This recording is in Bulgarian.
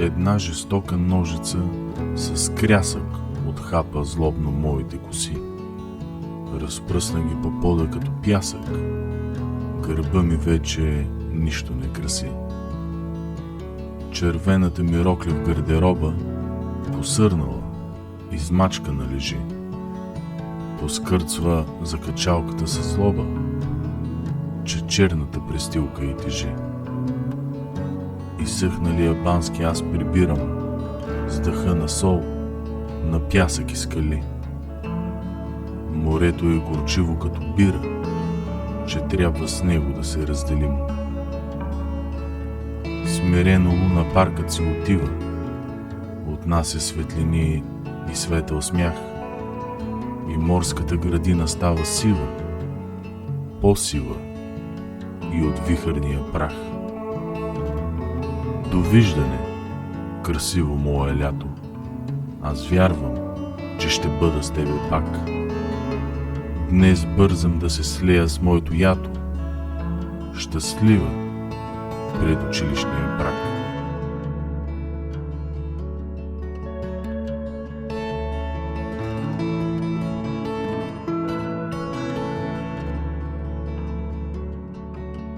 Една жестока ножица с крясък отхапа злобно моите коси. Разпръсна ги по пода като пясък. Гърба ми вече нищо не краси. Червената ми рокля в гардероба посърнала, измачкана лежи. Поскърцва за качалката със злоба, че черната престилка й тежи. Изсъхналия бански аз прибирам с дъха на сол, на пясък и скали. Морето е горчиво като бира, че трябва с него да се разделим. Смирено луна паркът си отива, отнася светлини и светъл смях, и морската градина става сива, по-сива и от вихърния прах. Довиждане, красиво мое лято, аз вярвам, че ще бъда с тебе пак. Днес бързам да се слея с моето ято, щастлива пред училищния брак.